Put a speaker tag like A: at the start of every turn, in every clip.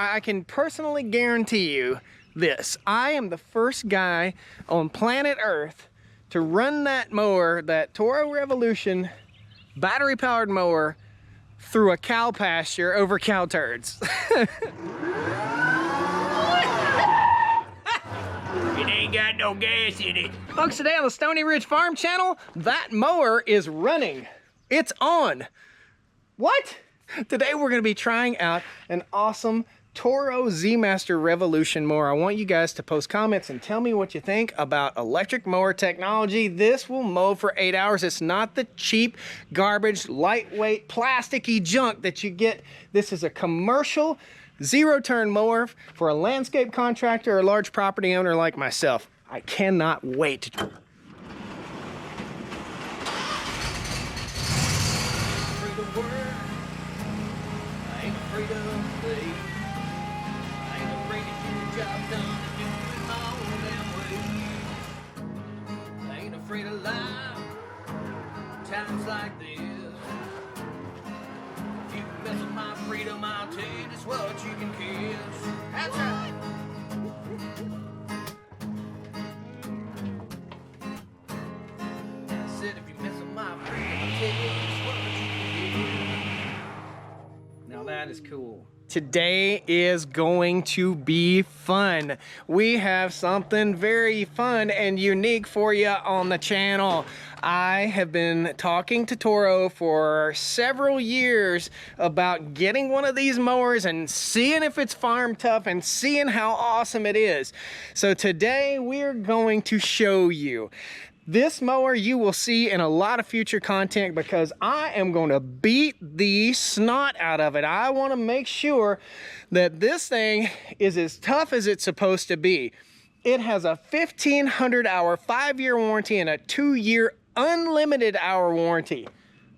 A: I can personally guarantee you this. I am the first guy on planet Earth to run that mower, that Toro Revolution battery-powered mower, through a cow pasture over cow turds.
B: It ain't got no gas in it.
A: Folks, today on the Stoney Ridge Farm Channel, that mower is running. It's on. What? Today we're gonna be trying out an awesome Toro Z-Master Revolution mower. I want you guys to post comments and tell me what you think about electric mower technology. This will mow for 8 hours. It's not the cheap, garbage, lightweight, plasticky junk that you get. This is a commercial, zero-turn mower for a landscape contractor or a large property owner like myself. I cannot wait.
B: Afraid of life, times like this. If you mess with my freedom, I'll tell you just what you can kiss. That's right. I said if you mess with my freedom, I'll tell you just what you can kiss.
A: Now that is cool. Today is going to be fun. We have something very fun and unique for you on the channel. I have been talking to Toro for several years about getting one of these mowers and seeing if it's farm tough and seeing how awesome it is. So today we're going to show you. This mower you will see in a lot of future content because I am going to beat the snot out of it. I want to make sure that this thing is as tough as it's supposed to be. It has a 1,500 hour 5-year warranty and a 2-year unlimited hour warranty.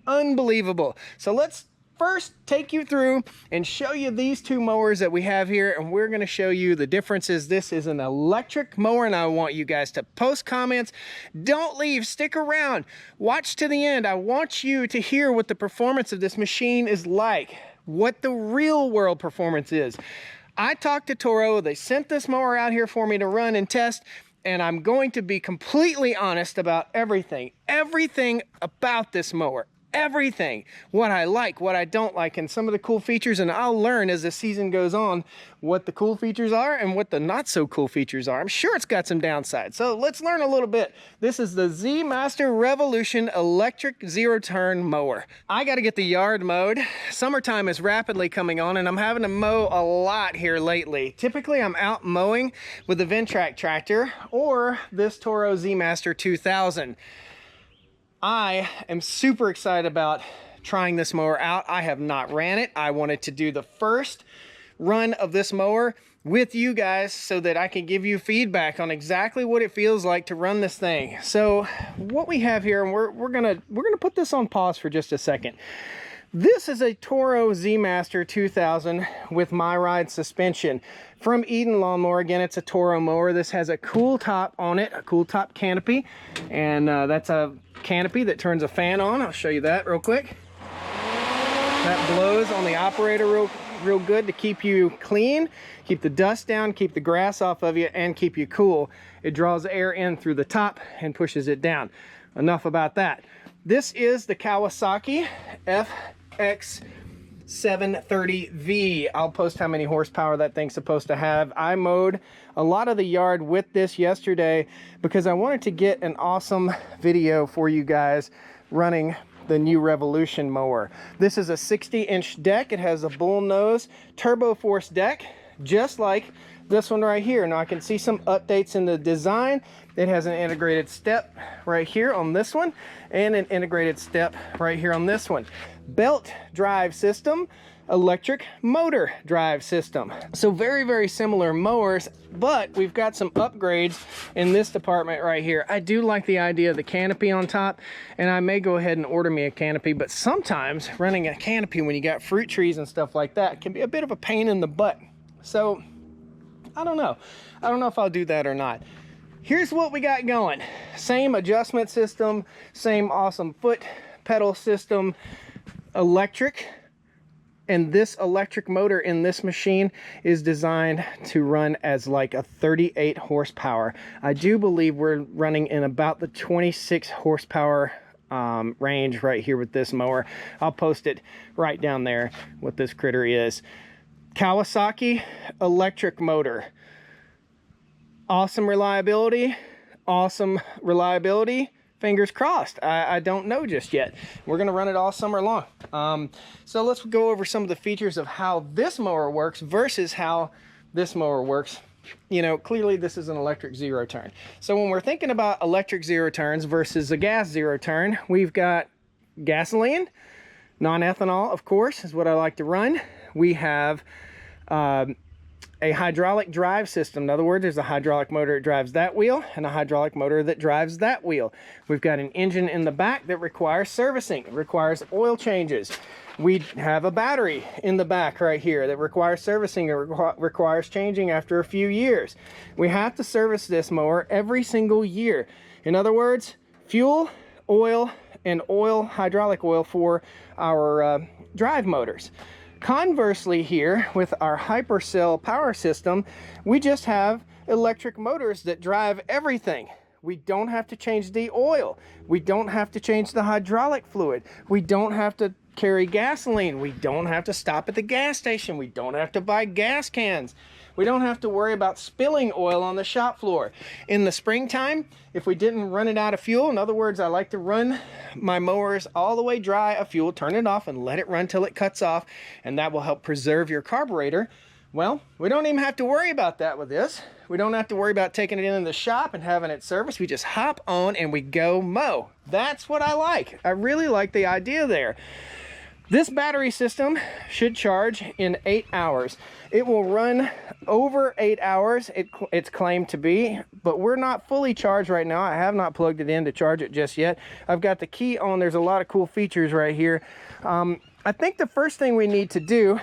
A: Unbelievable. So let's first take you through and show you these two mowers that we have here, and we're going to show you the differences. This is an electric mower, and I want you guys to post comments. Don't leave, stick around, watch to the end. I want you to hear what the performance of this machine is like, what the real world performance is. I talked to Toro, they sent this mower out here for me to run and test, and I'm going to be completely honest about everything about this mower. Everything, what I like, what I don't like, and some of the cool features, and I'll learn as the season goes on what the cool features are and what the not so cool features are. I'm sure it's got some downsides, so let's learn a little bit. This is the Z-Master Revolution electric zero-turn mower. I got to get the yard mowed. Summertime is rapidly coming on, and I'm having to mow a lot here lately. Typically, I'm out mowing with the Ventrac tractor or this Toro Z-Master 2000. I am super excited about trying this mower out. I have not ran it. I wanted to do the first run of this mower with you guys so that I can give you feedback on exactly what it feels like to run this thing. So what we have here, and we're gonna put this on pause for just a second. This is a Toro Z-Master 2000 with My Ride suspension from Eden Lawnmower. Again, it's a Toro mower. This has a cool top on it, a cool top canopy, and that's a canopy that turns a fan on. I'll show you that real quick. That blows on the operator real good to keep you clean, keep the dust down, keep the grass off of you, and keep you cool. It draws air in through the top and pushes it down. Enough about that. This is the Kawasaki FX730V. I'll post how many horsepower that thing's supposed to have. I mowed a lot of the yard with this yesterday because I wanted to get an awesome video for you guys running the new Revolution mower. This is a 60-inch deck. It has a bull nose turbo force deck, just like this one right here. Now I can see some updates in the design. It has an integrated step right here on this one and an integrated step right here on this one. Belt drive system, electric motor drive system. So very, very similar mowers, but we've got some upgrades in this department right here. I do like the idea of the canopy on top, and I may go ahead and order me a canopy, but sometimes running a canopy when you got fruit trees and stuff like that can be a bit of a pain in the butt. So I don't know. I don't know if I'll do that or not. Here's what we got going. Same adjustment system, same awesome foot pedal system, electric And this electric motor in this machine is designed to run as like a 38 horsepower. I do believe we're running in about the 26 horsepower range right here with this mower. I'll post it right down there what this critter is. Kawasaki electric motor. Awesome reliability. Awesome reliability. Fingers crossed. I don't know just yet. We're gonna run it all summer long. So let's go over some of the features of how this mower works versus how this mower works. You know, clearly this is an electric zero turn. So when we're thinking about electric zero turns versus a gas zero turn, we've got gasoline, non-ethanol, of course, is what I like to run. We have a hydraulic drive system. In other words, there's a hydraulic motor that drives that wheel and a hydraulic motor that drives that wheel. We've got an engine in the back that requires servicing. It requires oil changes. We have a battery in the back right here that requires servicing. It requires changing after a few years. We have to service this mower every single year. In other words, fuel, oil, and hydraulic oil for our drive motors. Conversely here, with our Hypercell power system, we just have electric motors that drive everything. We don't have to change the oil. We don't have to change the hydraulic fluid. We don't have to carry gasoline. We don't have to stop at the gas station. We don't have to buy gas cans. We don't have to worry about spilling oil on the shop floor. In the springtime, if we didn't run it out of fuel, in other words, I like to run my mowers all the way dry of fuel, turn it off and let it run till it cuts off, and that will help preserve your carburetor. Well, we don't even have to worry about that with this. We don't have to worry about taking it in the shop and having it serviced. We just hop on and we go mow. That's what I like. I really like the idea there. This battery system should charge in 8 hours. It will run over 8 hours, it's claimed to be, but we're not fully charged right now. I have not plugged it in to charge it just yet. I've got the key on. There's a lot of cool features right here. I think the first thing we need to do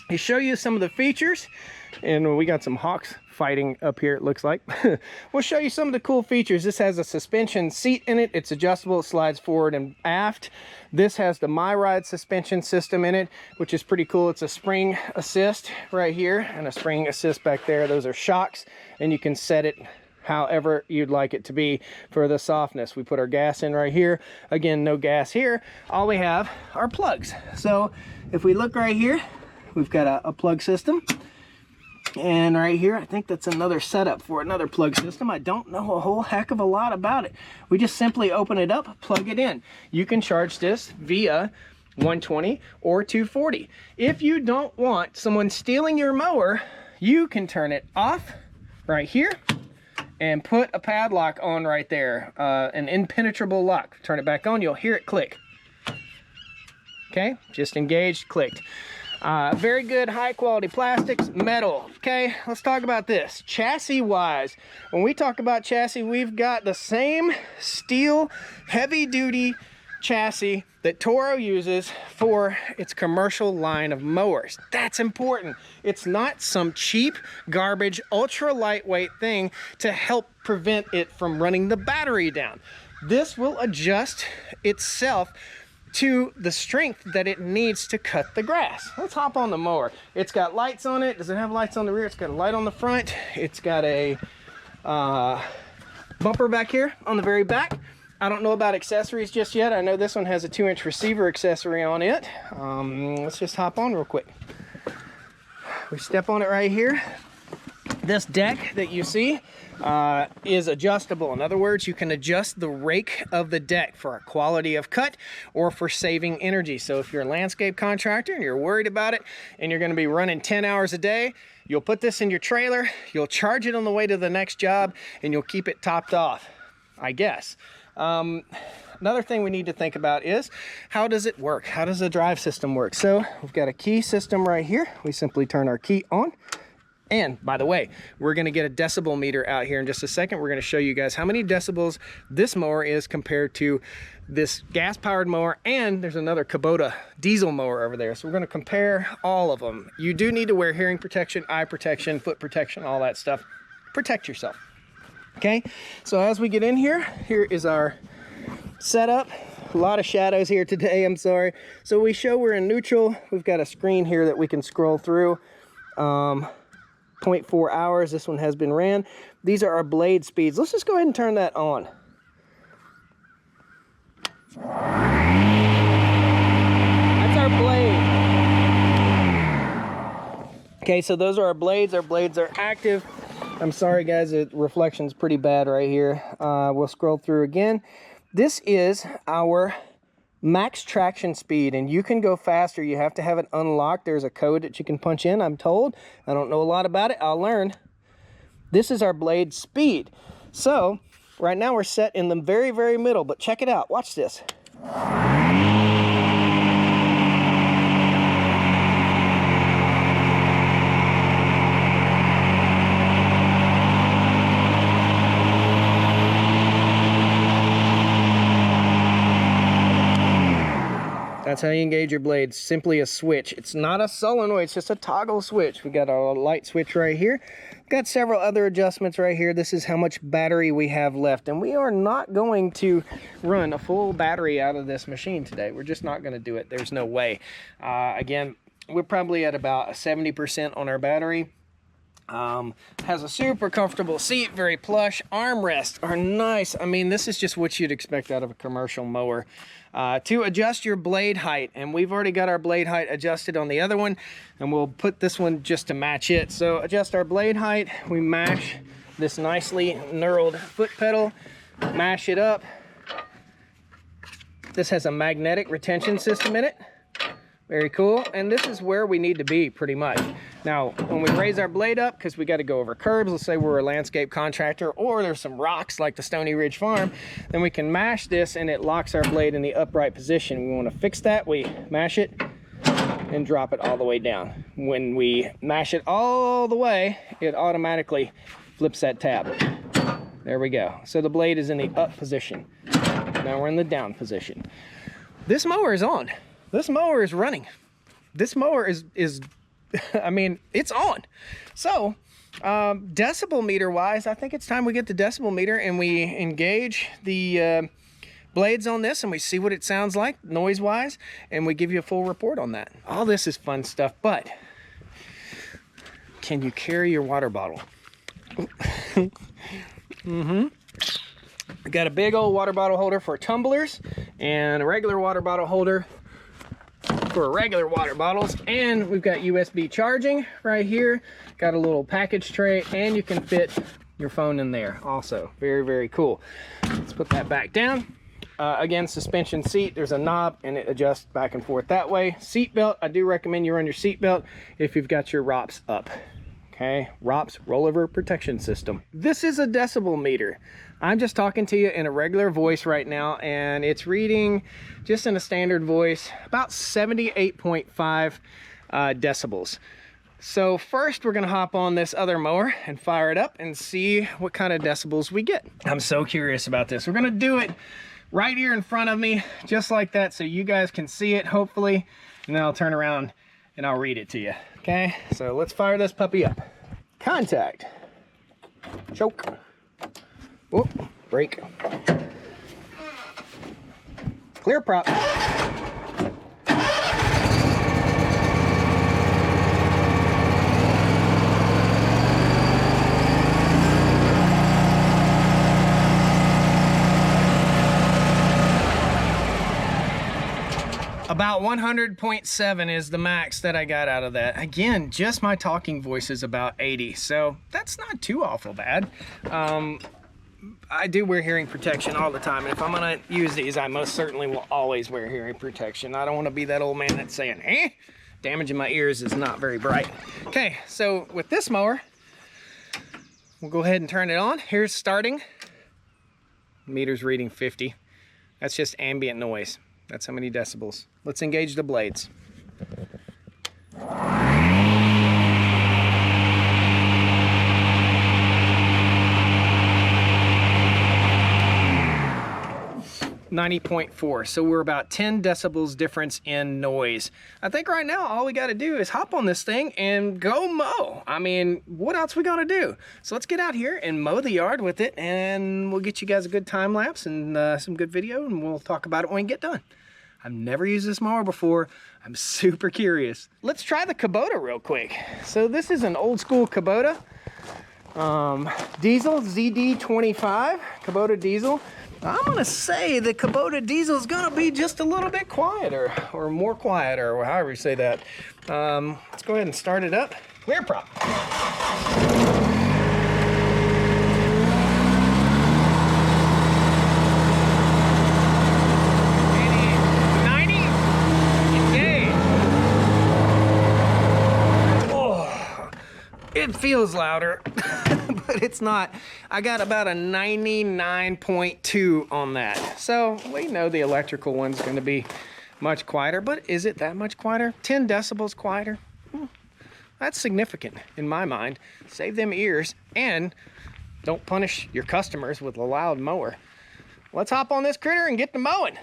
A: is show you some of the features. And we got some hawks fighting up here, it looks like. We'll show you some of the cool features. This has a suspension seat in it. It's adjustable. It slides forward and aft. This has the MyRide suspension system in it, which is pretty cool. It's a spring assist right here and a spring assist back there. Those are shocks, and you can set it however you'd like it to be for the softness. We put our gas in right here. Again, no gas here. All we have are plugs. So if we look right here, we've got a plug system. And right here, I think that's another setup for another plug system. I don't know a whole heck of a lot about it. We just simply open it up, plug it in. You can charge this via 120 or 240. If you don't want someone stealing your mower, you can turn it off right here and put a padlock on right there, an impenetrable lock. Turn it back on, you'll hear it click. Okay, just engaged, clicked. Very good high quality plastics, metal. Okay, let's talk about this. Chassis wise, when we talk about chassis, we've got the same steel heavy duty chassis that Toro uses for its commercial line of mowers. That's important. It's not some cheap garbage ultra lightweight thing to help prevent it from running the battery down. This will adjust itself to the strength that it needs to cut the grass. Let's hop on the mower. It's got lights on it. Does it have lights on the rear? It's got a light on the front. It's got a bumper back here on the very back. I don't know about accessories just yet. I know this one has a 2-inch receiver accessory on it. Let's just hop on real quick. We step on it right here. This deck that you see is adjustable. In other words, you can adjust the rake of the deck for a quality of cut or for saving energy. So if you're a landscape contractor and you're worried about it and you're going to be running 10 hours a day, you'll put this in your trailer, you'll charge it on the way to the next job, and you'll keep it topped off, I guess. Another thing we need to think about is, how does it work? How does the drive system work? So we've got a key system right here. We simply turn our key on. And by the way, we're going to get a decibel meter out here in just a second. We're going to show you guys how many decibels this mower is compared to this gas powered mower, and there's another Kubota diesel mower over there. So we're going to compare all of them. You do need to wear hearing protection, eye protection, foot protection, all that stuff. Protect yourself. Okay, so as we get in here, here is our setup A lot of shadows here today, I'm sorry. So we show we're in neutral. We've got a screen here that we can scroll through. 0.4 hours, this one has been ran. These are our blade speeds. Let's just go ahead and turn that on. That's our blade. Okay, so those are our blades. Our blades are active. I'm sorry guys, the reflection's pretty bad right here. We'll scroll through again. This is our max traction speed, and you can go faster. You have to have it unlocked. There's a code that you can punch in, I'm told. I don't know a lot about it. I'll learn. This is our blade speed. So right now we're set in the very, very middle, but check it out. Watch this. That's how you engage your blades, simply a switch. It's not a solenoid, it's just a toggle switch. We got our light switch right here. Got several other adjustments right here. This is how much battery we have left, and we are not going to run a full battery out of this machine today. We're just not gonna do it, there's no way. Again, we're probably at about 70% on our battery. Has a super comfortable seat, very plush. Armrests are nice. I mean, this is just what you'd expect out of a commercial mower. To adjust your blade height, and we've already got our blade height adjusted on the other one, and we'll put this one just to match it. So adjust our blade height, we mash this nicely knurled foot pedal, mash it up. This has a magnetic retention system in it. Very cool, and this is where we need to be pretty much. Now, when we raise our blade up, because we got to go over curbs, let's say we're a landscape contractor, or there's some rocks like the Stoney Ridge Farm, then we can mash this and it locks our blade in the upright position. We want to fix that, we mash it and drop it all the way down. When we mash it all the way, it automatically flips that tab. There we go. So the blade is in the up position. Now we're in the down position. This mower is on. This mower is running. This mower is I mean, it's on. So, decibel meter wise, I think it's time we get the decibel meter and we engage the blades on this and we see what it sounds like noise wise, and we give you a full report on that. All this is fun stuff, but can you carry your water bottle? I got a big old water bottle holder for tumblers and a regular water bottle holder for regular water bottles, and we've got USB charging right here. Got a little package tray, and you can fit your phone in there also. Very, very cool. Let's put that back down. Again, suspension seat, there's a knob and it adjusts back and forth that way. Seat belt, I do recommend you run your seat belt if you've got your ROPS up. Okay, ROPS, rollover protection system. This is a decibel meter. I'm just talking to you in a regular voice right now, and it's reading, just in a standard voice, about 78.5 decibels. So first we're gonna hop on this other mower and fire it up and see what kind of decibels we get. I'm so curious about this. We're gonna do it right here in front of me, just like that, so you guys can see it, hopefully, and then I'll turn around and I'll read it to you. Okay, so let's fire this puppy up. Contact. Choke. Whoop, brake. Clear prop. About 100.7 is the max that I got out of that. Again, just my talking voice is about 80, so that's not too awful bad. I do wear hearing protection all the time, and if I'm gonna use these, I most certainly will always wear hearing protection. I don't wanna be that old man that's saying, eh? Damaging my ears is not very bright. Okay, so with this mower, we'll go ahead and turn it on. Here's starting. Meter's reading 50. That's just ambient noise. That's how many decibels. Let's engage the blades. 90.4. So we're about 10 decibels difference in noise. I think right now all we got to do is hop on this thing and go mow. I mean, what else we got to do? So let's get out here and mow the yard with it, and we'll get you guys a good time lapse and some good video, and we'll talk about it when we get done. I've never used this mower before. I'm super curious. Let's try the Kubota real quick. So this is an old school Kubota. Diesel ZD25, Kubota diesel. I'm gonna say the Kubota diesel is gonna be just a little bit quieter, or more quieter, or however you say that. Let's go ahead and start it up. Clear prop. 90, engage. Oh, it feels louder. But it's not. I got about a 99.2 on that. So we know the electrical one's going to be much quieter, but is it that much quieter? 10 decibels quieter? That's significant in my mind. Save them ears and don't punish your customers with a loud mower. Let's hop on this critter and get to mowing.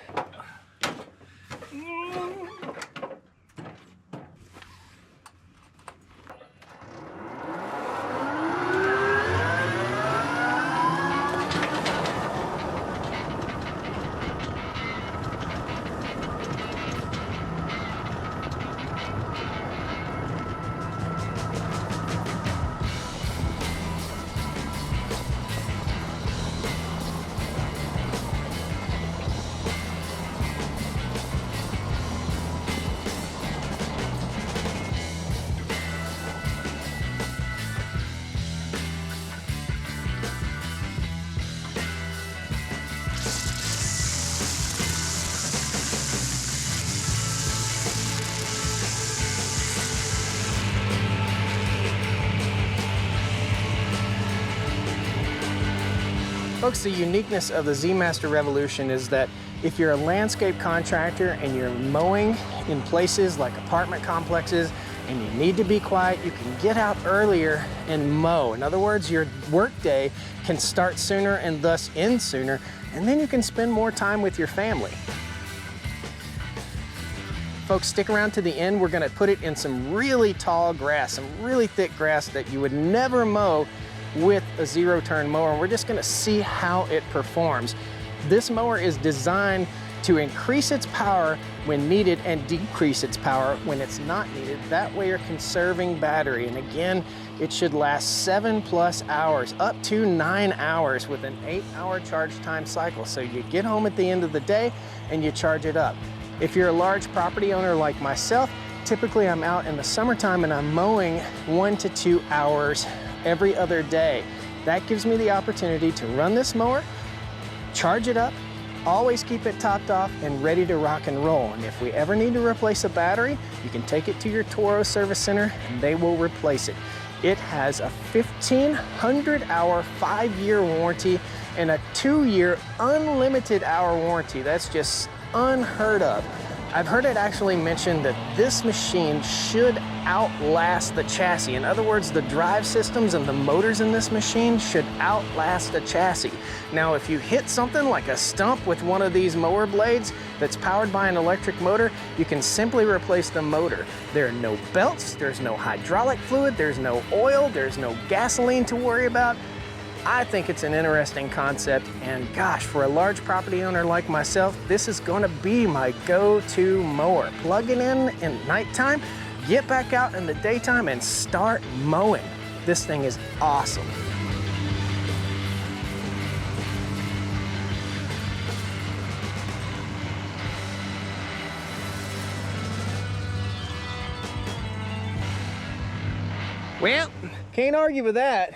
A: Folks, the uniqueness of the Z-Master Revolution is that if you're a landscape contractor and you're mowing in places like apartment complexes and you need to be quiet, you can get out earlier and mow. In other words, your workday can start sooner and thus end sooner, and then you can spend more time with your family. Folks, stick around to the end. We're gonna put it in some really tall grass, some really thick grass that you would never mow with a zero-turn mower. We're just gonna see how it performs. This mower is designed to increase its power when needed and decrease its power when it's not needed. That way you're conserving battery. And again, it should last 7+ hours, up to 9 hours with an 8-hour charge time cycle. So you get home at the end of the day and you charge it up. If you're a large property owner like myself, typically I'm out in the summertime and I'm mowing 1 to 2 hours every other day. That gives me the opportunity to run this mower, charge it up, always keep it topped off and ready to rock and roll. And if we ever need to replace a battery, you can take it to your Toro service center and they will replace it. It has a 1,500-hour 5-year warranty and a 2-year unlimited hour warranty. That's just unheard of. I've heard it actually mentioned that this machine should outlast the chassis. In other words, the drive systems and the motors in this machine should outlast the chassis. Now, if you hit something like a stump with one of these mower blades that's powered by an electric motor, you can simply replace the motor. There are no belts, there's no hydraulic fluid, there's no oil, there's no gasoline to worry about. I think it's an interesting concept, and gosh, for a large property owner like myself, this is gonna be my go-to mower. Plug it in at nighttime, get back out in the daytime and start mowing. This thing is awesome. Well, can't argue with that.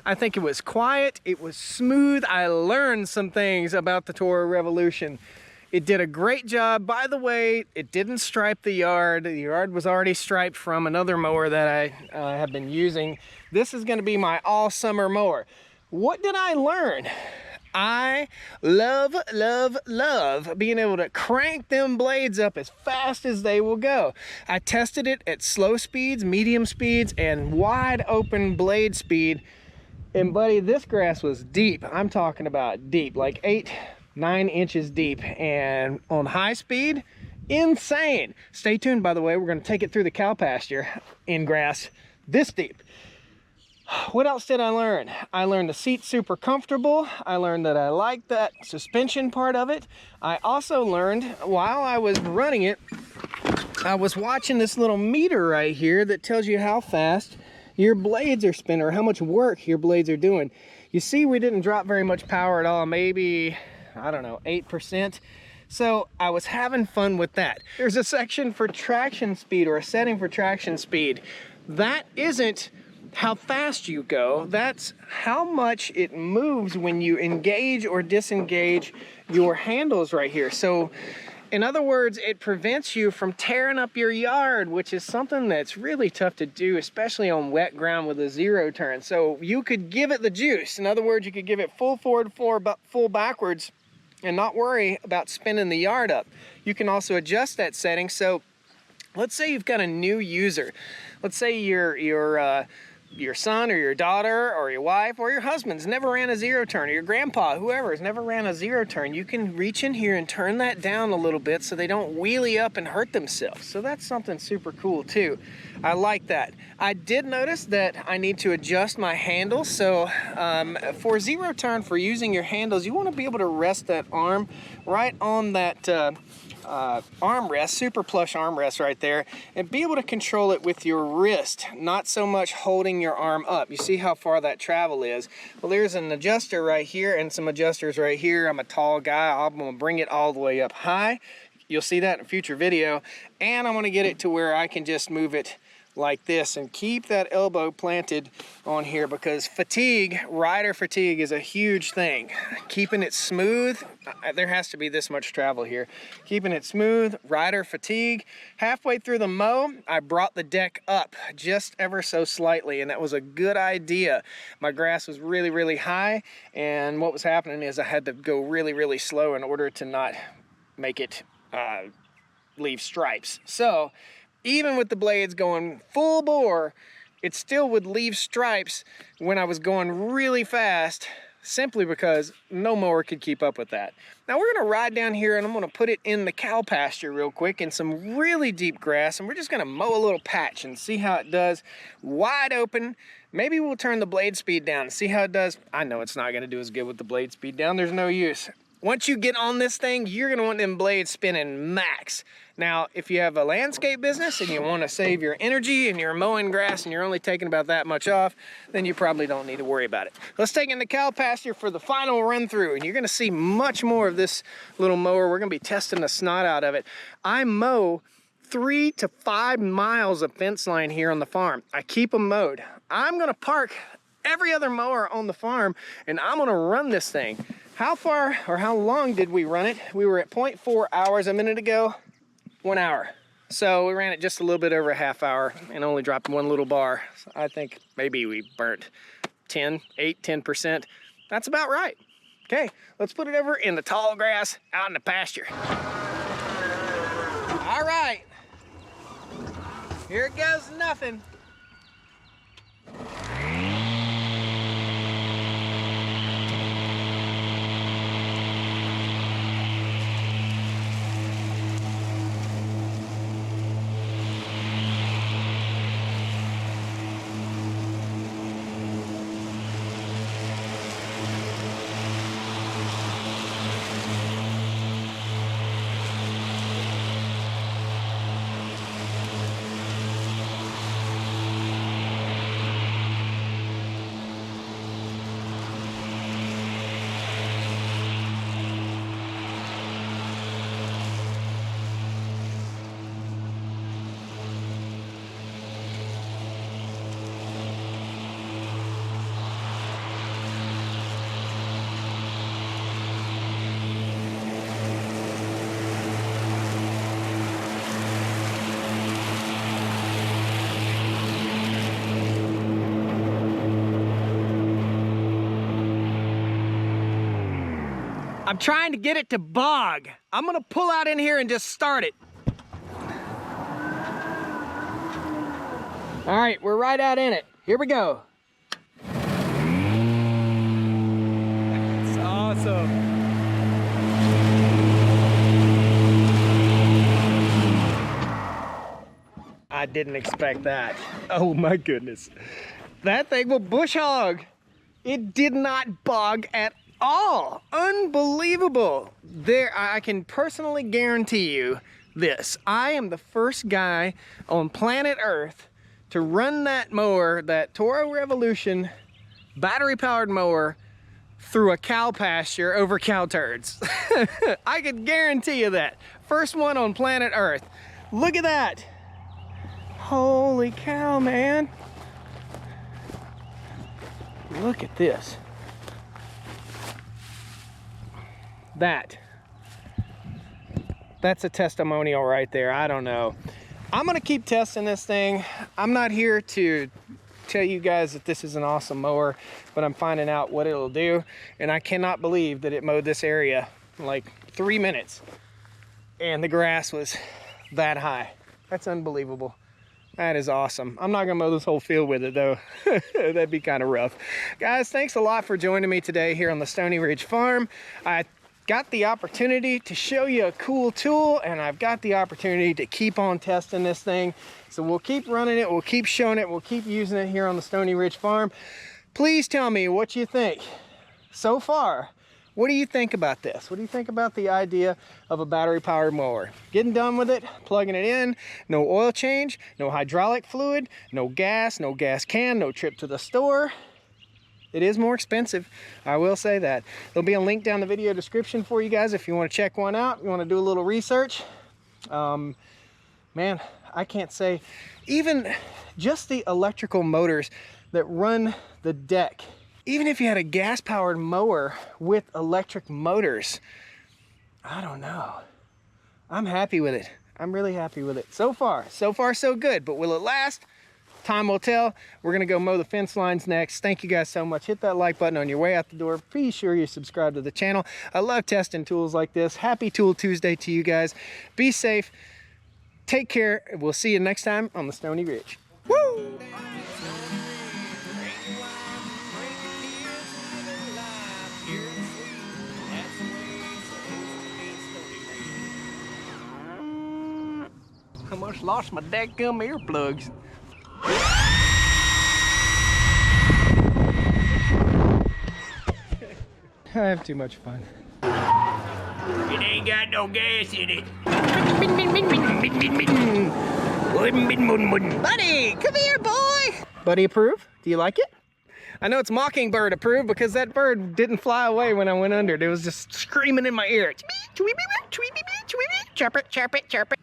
A: I think it was quiet, it was smooth. I learned some things about the Toro Revolution. It did a great job. By the way, it didn't stripe the yard. The yard was already striped from another mower that I have been using. This is gonna be my all summer mower. What did I learn? I love, love, love being able to crank them blades up as fast as they will go. I tested it at slow speeds, medium speeds, and wide open blade speed. And buddy, this grass was deep. I'm talking about deep, like 8 9 inches deep, and on high speed, insane. Stay tuned, by the way, we're gonna take it through the cow pasture in grass this deep. What else did I learn? I learned the seat's super comfortable. I learned that I like that suspension part of it. I also learned while I was running it, I was watching this little meter right here that tells you how fast your blades are spinning or how much work your blades are doing. You see, we didn't drop very much power at all, maybe, I don't know, 8%. So I was having fun with that. There's a section for traction speed, or a setting for traction speed. That isn't how fast you go, that's how much it moves when you engage or disengage your handles right here. So in other words, it prevents you from tearing up your yard, which is something that's really tough to do, especially on wet ground with a zero turn. So you could give it the juice. In other words, you could give it full forward, full backwards, and not worry about spinning the yard up. You can also adjust that setting. So let's say you've got a new user. Let's say your son or your daughter or your wife or your husband's never ran a zero turn, or your grandpa, whoever has never ran a zero turn. You can reach in here and turn that down a little bit so they don't wheelie up and hurt themselves. So that's something super cool too. I like that. I did notice that I need to adjust my handle. So for zero turn, for using your handles, you want to be able to rest that arm right on that armrest, super plush armrest right there, and be able to control it with your wrist, not so much holding your arm up. You see how far that travel is? Well, there's an adjuster right here and some adjusters right here. I'm a tall guy. I'm gonna bring it all the way up high. You'll see that in a future video. And I'm gonna get it to where I can just move it like this and keep that elbow planted on here, because fatigue, rider fatigue, is a huge thing. Keeping it smooth, there has to be this much travel here. Keeping it smooth, rider fatigue. Halfway through the mow, I brought the deck up just ever so slightly, and that was a good idea. My grass was really, really high, and what was happening is I had to go really, really slow in order to not make it leave stripes. So even with the blades going full bore, it still would leave stripes when I was going really fast, simply because no mower could keep up with that. Now we're gonna ride down here, and I'm gonna put it in the cow pasture real quick in some really deep grass, and we're just gonna mow a little patch and see how it does. Wide open. Maybe we'll turn the blade speed down and see how it does. I know it's not gonna do as good with the blade speed down. There's no use. Once you get on this thing, you're gonna want them blades spinning max. Now, if you have a landscape business and you wanna save your energy and you're mowing grass and you're only taking about that much off, then you probably don't need to worry about it. Let's take in the cow pasture for the final run through, and you're gonna see much more of this little mower. We're gonna be testing the snot out of it. I mow 3 to 5 miles of fence line here on the farm. I keep them mowed. I'm gonna park every other mower on the farm, and I'm gonna run this thing. How far or how long did we run it? We were at 0.4 hours a minute ago, 1 hour. So we ran it just a little bit over a half hour and only dropped one little bar. So I think maybe we burnt 10%. That's about right. Okay, let's put it over in the tall grass out in the pasture. All right, here it goes, nothing. I'm trying to get it to bog. I'm gonna pull out in here and just start it. All right, we're right out in it. Here we go. That's awesome. I didn't expect that. Oh my goodness. That thing will bush hog. It did not bog at all. Unbelievable. There, I can personally guarantee you this. I am the first guy on planet Earth to run that mower, that Toro Revolution battery powered mower, through a cow pasture over cow turds. I can guarantee you that. First one on planet Earth. Look at that. Holy cow, man. Look at this. That's a testimonial right there. I don't know. I'm gonna keep testing this thing. I'm not here to tell you guys that this is an awesome mower, but I'm finding out what it'll do. And I cannot believe that it mowed this area in like 3 minutes and the grass was that high. That's unbelievable. That is awesome. I'm not gonna mow this whole field with it though. That'd be kind of rough. Guys, thanks a lot for joining me today here on the Stoney Ridge Farm. I got the opportunity to show you a cool tool, and I've got the opportunity to keep on testing this thing. So we'll keep running it, we'll keep showing it, we'll keep using it here on the Stoney Ridge Farm. Please tell me what you think so far. What do you think about this? What do you think about the idea of a battery powered mower? Getting done with it, plugging it in, no oil change, no hydraulic fluid, no gas can, no trip to the store. It is more expensive, I will say that. There'll be a link down the video description for you guys if you want to check one out, you want to do a little research. Man, I can't say, even just the electrical motors that run the deck, even if you had a gas-powered mower with electric motors, I don't know. I'm happy with it. I'm really happy with it. So far so good, but will it last? Time will tell. We're gonna go mow the fence lines next. Thank you guys so much. Hit that like button on your way out the door. Be sure you subscribe to the channel. I love testing tools like this. Happy Tool Tuesday to you guys. Be safe. Take care. We'll see you next time on the Stoney Ridge. Woo! I almost lost my dadgum earplugs. I have too much fun. It ain't got no gas in it. Buddy, come here, boy. Buddy approve? Do you like it? I know it's Mockingbird approved because that bird didn't fly away when I went under it. It was just screaming in my ear. Chirp it, chirp it, chirp it.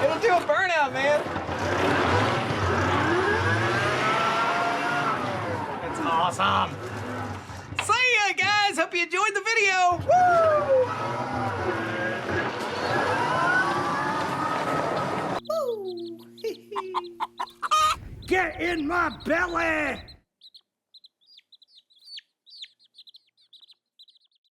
A: It'll do a burnout, man. That's awesome. See ya, guys. Hope you enjoyed the video. Woo! Woo!
B: Get in my belly!